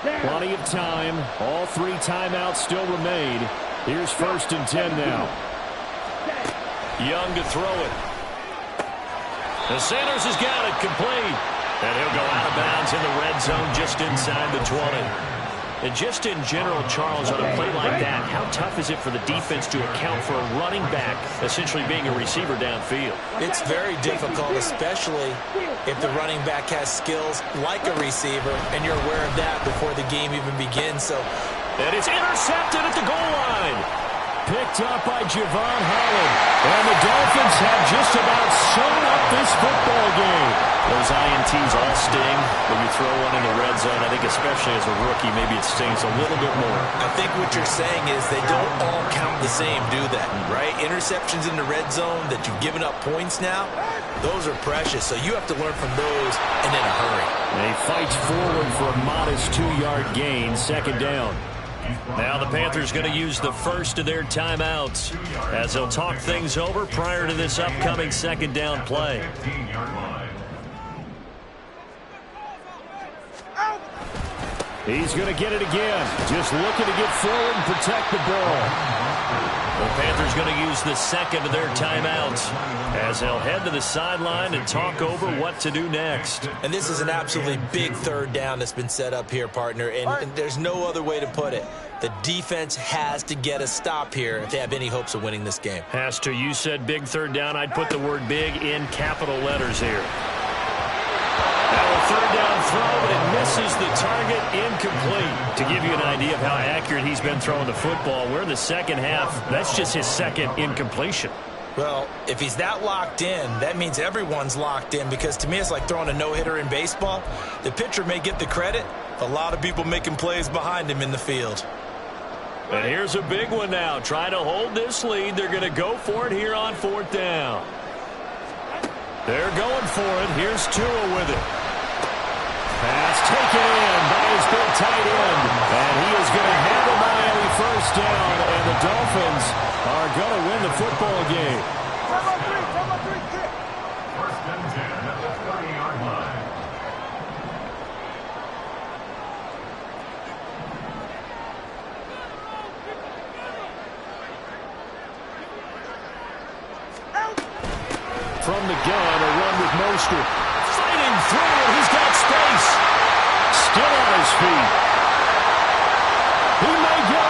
Plenty of time. All 3 timeouts still remain. Here's 1st and 10 now. Young to throw it. And Sanders has got it complete. And he'll go out of bounds in the red zone just inside the 20. And just in general, Charles, on a play like that, how tough is it for the defense to account for a running back essentially being a receiver downfield? It's very difficult, especially if the running back has skills like a receiver, and you're aware of that before the game even begins. And it's intercepted at the goal line. Picked up by Javon Holland. And the Dolphins have just about sewn up this football game. Those INTs all sting when you throw one in the red zone. I think especially as a rookie, maybe it stings a little bit more. I think what you're saying is they don't all count the same, do that, right? Interceptions in the red zone that you've given up points now, those are precious. So you have to learn from those and in a hurry. They fight forward for a modest 2-yard gain, 2nd down. Now the Panthers going to use the first of their timeouts as they'll talk things over prior to this upcoming 2nd down play. He's going to get it again. Just looking to get forward and protect the ball. The Panthers going to use the 2nd of their timeouts as they'll head to the sideline and talk over what to do next. And this is an absolutely big 3rd down that's been set up here, partner, and there's no other way to put it. The defense has to get a stop here if they have any hopes of winning this game. Has to. You said big 3rd down. I'd put the word big in capital letters here. Now a 3rd down throw, and it misses the target, incomplete. To give you an idea of how accurate he's been throwing the football, we're in the 2nd half. That's just his 2nd incompletion. Well, if he's that locked in, that means everyone's locked in, because to me it's like throwing a no-hitter in baseball. The pitcher may get the credit, a lot of people making plays behind him in the field. And here's a big one now. Trying to hold this lead. They're going to go for it here on 4th down. They're going for it. Here's Tua with it. Pass taken in by his big tight end. And he is going to handle Miami 1st down. And the Dolphins are going to win the football game. 1st and 10 at the 30-yard line. From the gun, a run with Mostert. Fighting through it. He's got space. Still on his feet. He may go.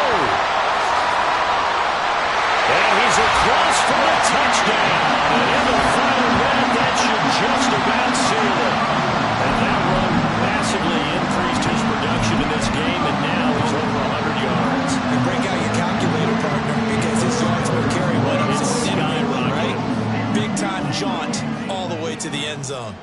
And he's across for a touchdown. And in the final minute, that should just about seal it. And that run massively increased his production in this game, and now he's over 100 yards. And break out your calculator, partner, because his yards per carry went up significantly, right? Big-time jaunt all the way to the end zone.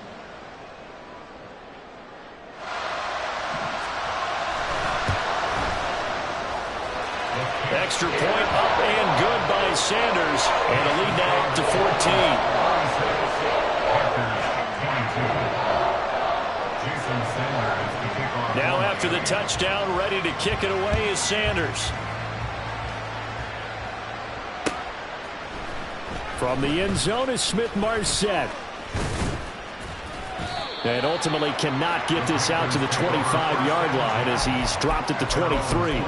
Extra point up and good by Sanders. And a lead now up to 14. Now after the touchdown, ready to kick it away is Sanders. From the end zone is Smith-Marset. And ultimately cannot get this out to the 25-yard line as he's dropped at the 23.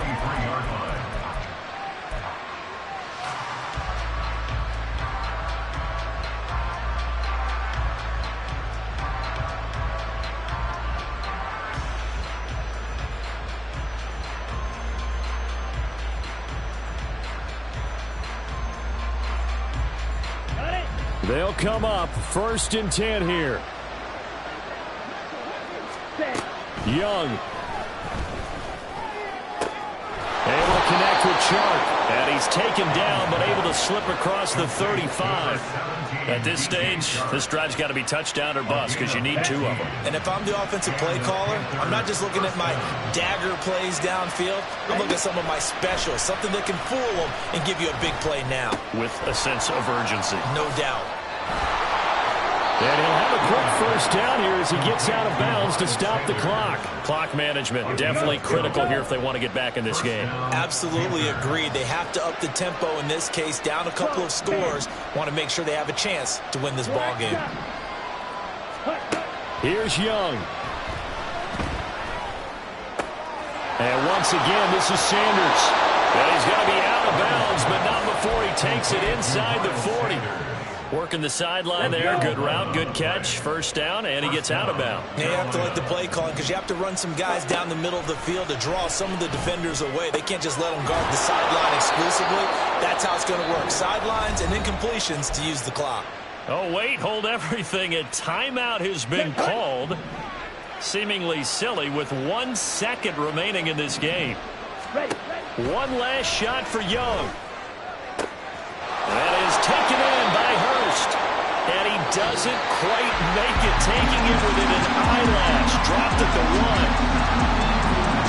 They'll come up 1st and 10 here. Young. Able to connect with Chark. And he's taken down, but able to slip across the 35. At this stage, this drive's got to be touchdown or bust because you need 2 of them. And if I'm the offensive play caller, I'm not just looking at my dagger plays downfield. I'm looking at some of my specials, something that can fool them and give you a big play now. With a sense of urgency. No doubt. And he'll have a quick 1st down here as he gets out of bounds to stop the clock. Clock management, definitely critical here if they want to get back in this game. Absolutely agreed. They have to up the tempo in this case, down a couple of scores. Want to make sure they have a chance to win this ball game. Here's Young. And once again, this is Sanders. And he's going to be out of bounds, but not before he takes it inside the 40. Working the sideline there. Good route, good catch. First down, and he gets out of bounds. You have to like the play calling because you have to run some guys down the middle of the field to draw some of the defenders away. They can't just let them guard the sideline exclusively. That's how it's going to work. Sidelines and incompletions to use the clock. Oh, wait, hold everything. A timeout has been called. Seemingly silly with 1 second remaining in this game. One last shot for Young. That is taken in by Hurst. And he doesn't quite make it, taking it within an eyelash. Dropped at the 1.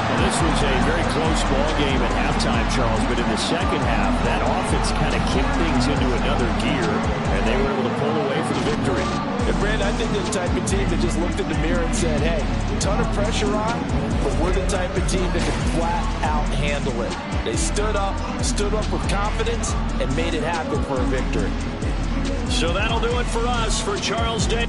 Well, this was a very close ball game at halftime, Charles, but in the second half, that offense kind of kicked things into another gear, and they were able to pull away for the victory. And Brand, I think they're the type of team that just looked in the mirror and said, hey, a ton of pressure on, but we're the type of team that can flat out handle it. They stood up with confidence, and made it happen for a victory. So that'll do it for us. For Charles Day.